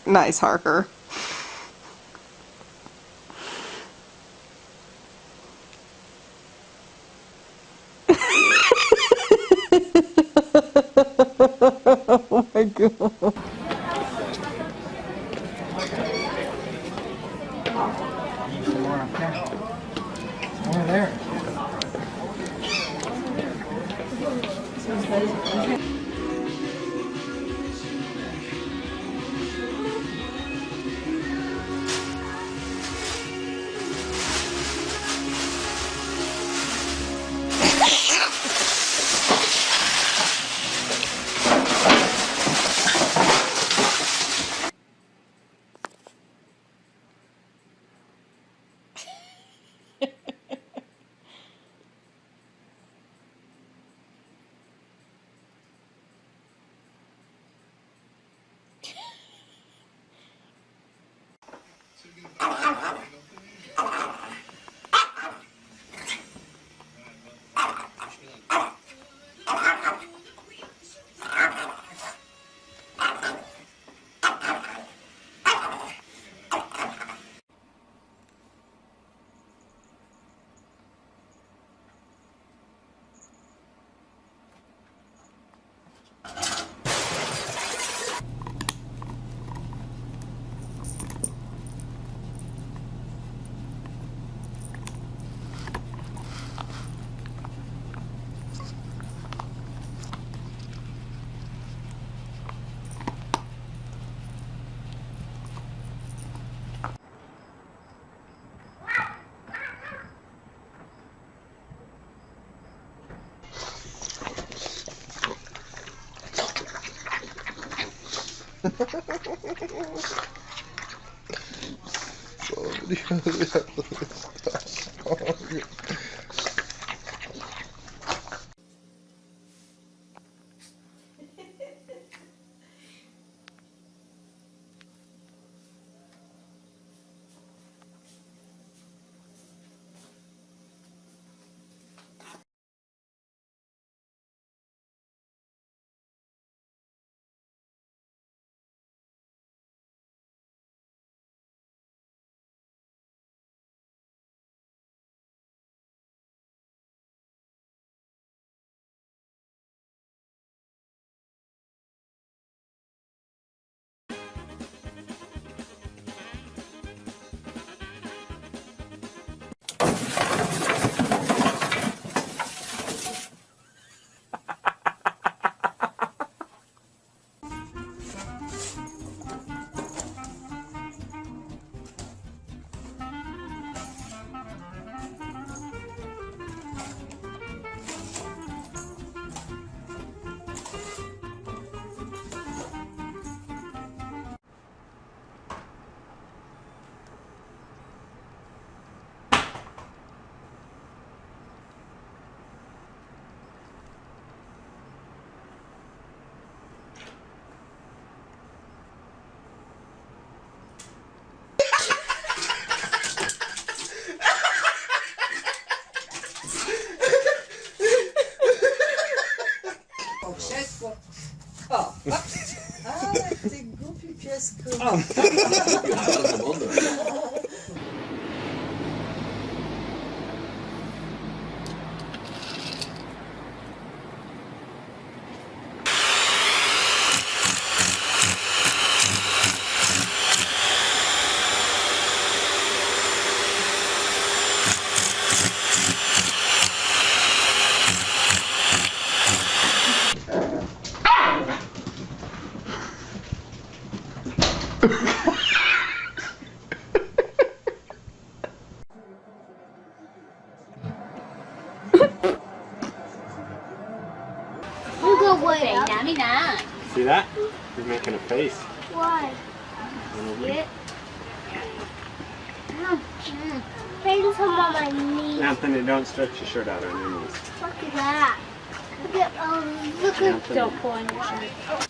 Nice, Harker. Oh my god. More there. Krzesło. O! Ale ty głupi piesku. Bardzo mądre. You go way up. See that? He's making a face. Why? See it? Pain's on my knee. Anthony, don't stretch your shirt out on your knees. Look at that. Look at, look at. Anthony. Don't pull on your shirt.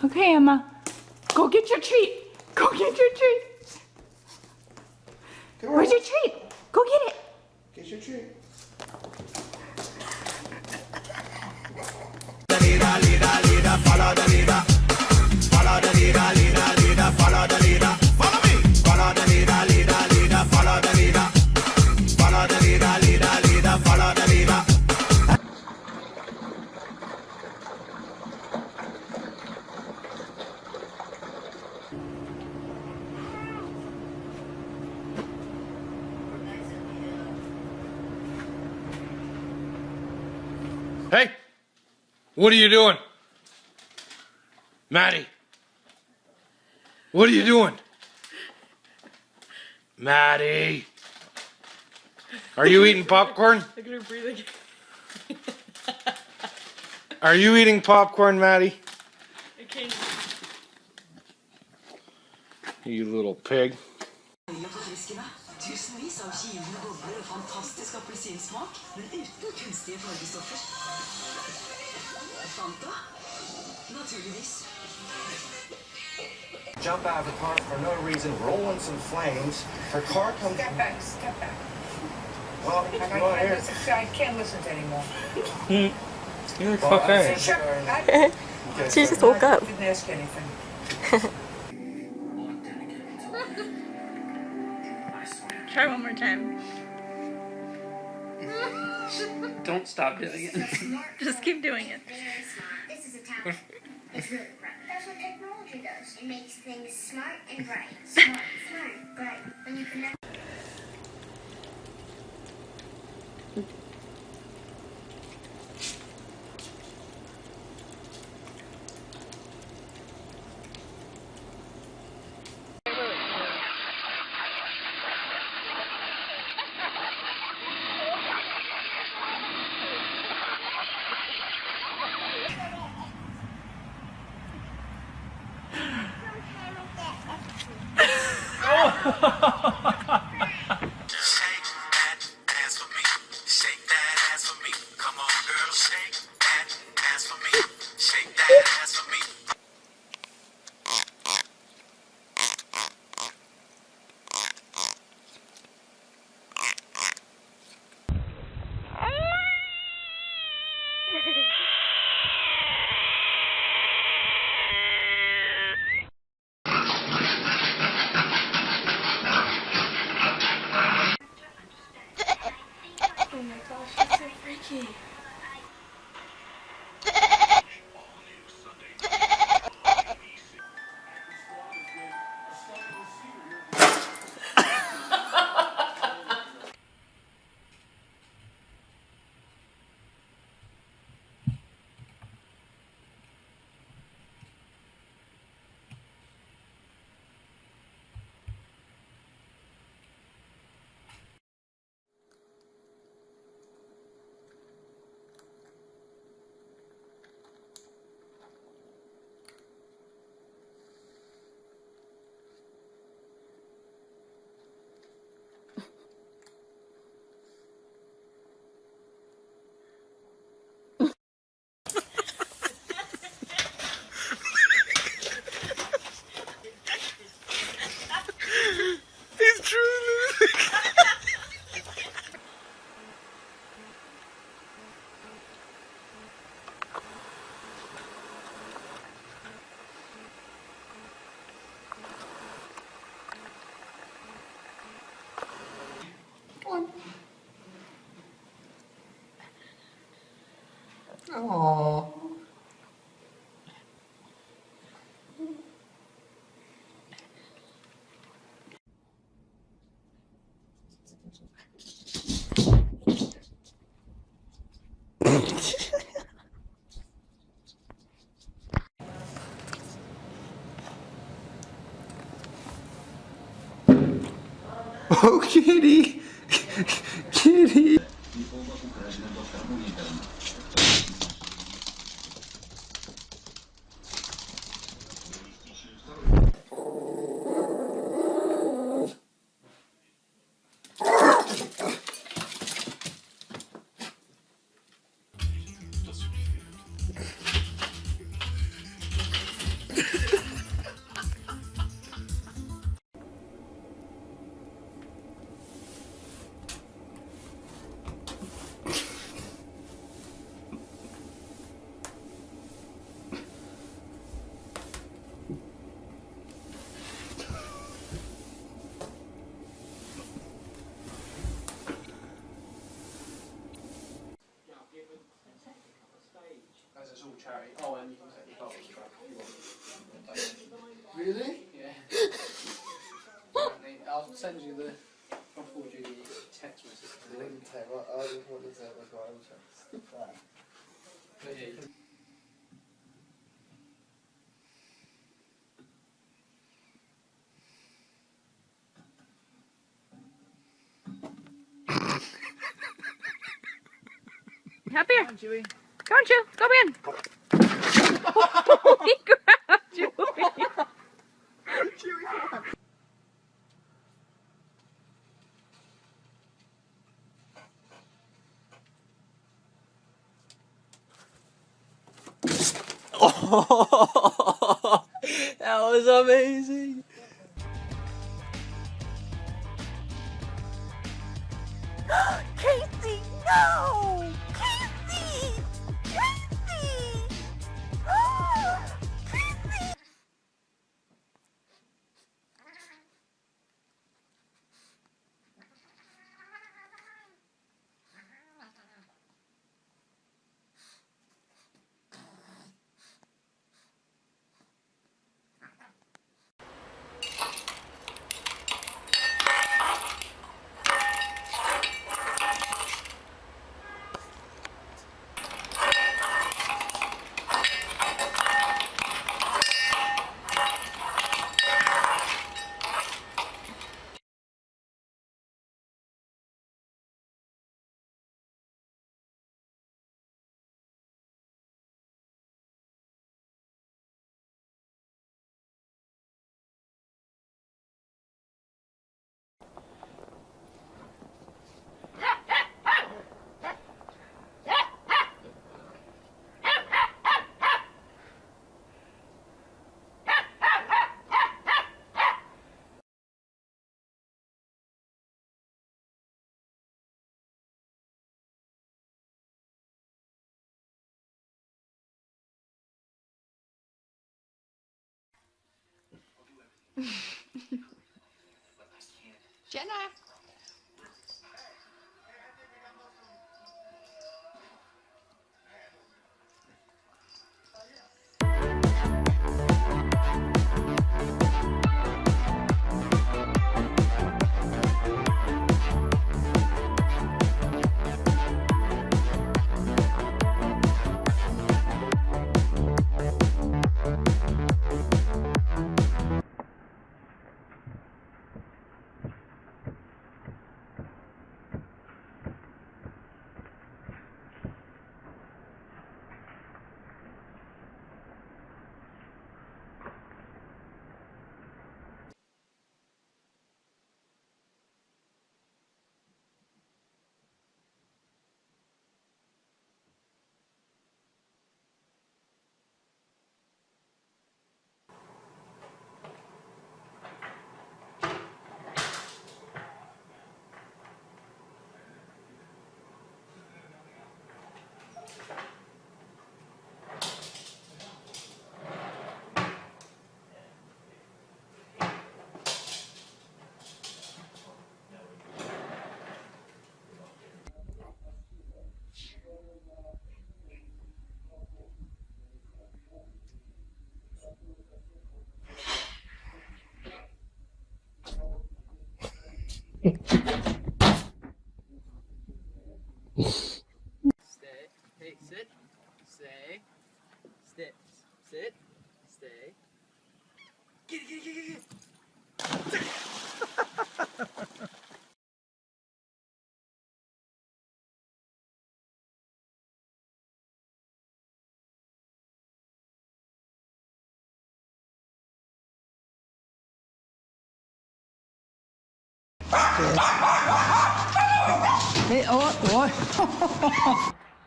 Okay, Emma. Go get your treat. Go get your treat. Where's your treat? Go get it. Get your treat. Hey! What are you doing? Maddie! What are you doing? Maddie! Are you eating popcorn? I couldn't breathe again. Are you eating popcorn, Maddie? I can't. You little pig. Tusenvis av kilende bobler og fantastisk appelsinsmak, men uten kunstige fargestoffer. Fanta? Naturligvis. Jump out of the car for no reason, rolling some flames. Her car comes. Step back, step back. Well, I come on here. can't listen to anymore. You look Well, fucking. She just woke up. Didn't ask anything. Try one more time. Don't stop doing it. Just keep doing it. Very smart. This is a tablet. It's really bright. That's what technology does. It makes things smart and bright. Smart, bright. When you connect. Shake that ass for me. Shake that ass for me. Come on, girl. Shake that ass for me. Shake that ass for me. Oh my gosh, that's so freaky. Aww. Oh, kitty! Kitty! Up here. Come on, Chew. Go in. Holy crap, Chewie. Oh, that was amazing. Casey, no! Casey! Casey! Oh, Casey! Jenna. Stay. Hey, sit. Stay. Sit. Sit. Stay. Get it, get it, get it, get it.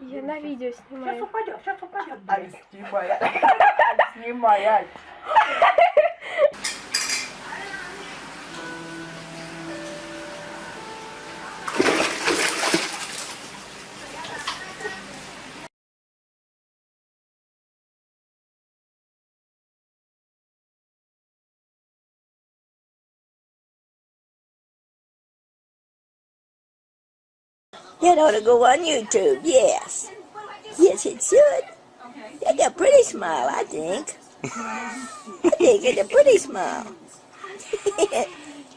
Я на видео снимаю. Сейчас упадет, сейчас упадет. Ай, снимай, ай. It ought to go on YouTube, yes. Yes, it should. You got a pretty smile, I think. I think it's a pretty smile.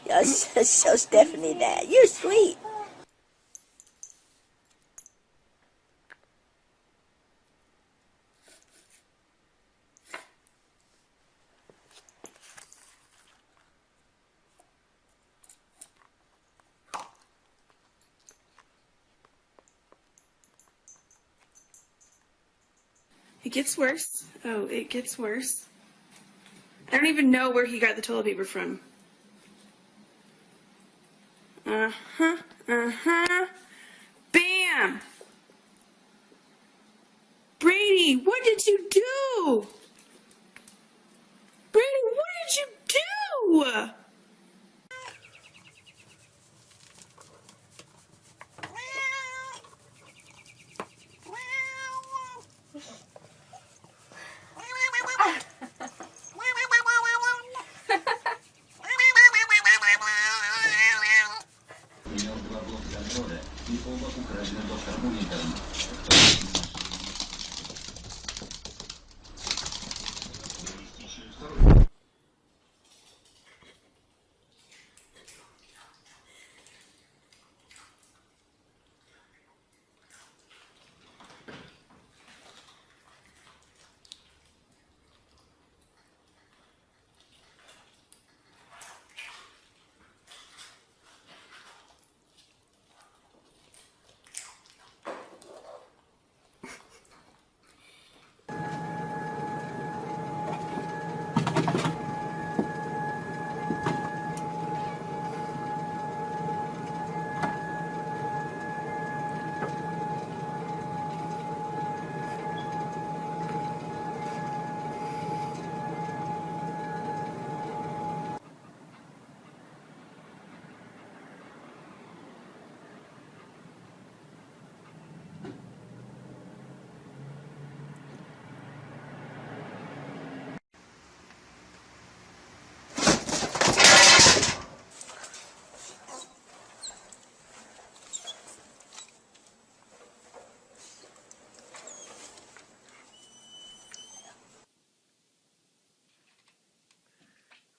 You're so Stephanie that. You're sweet. It gets worse. Oh, it gets worse. I don't even know where he got the toilet paper from. Uh-huh. Uh-huh. Bam! Brady, what did you do? Brady, what did you do?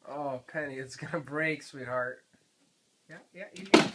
Oh, Penny, it's gonna break, sweetheart. Yeah, yeah, you can.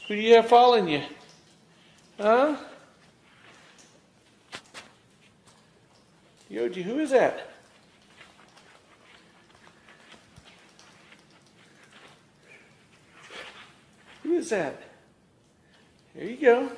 Who do you have following you? Huh? Yoji, who is that? Who is that? There you go.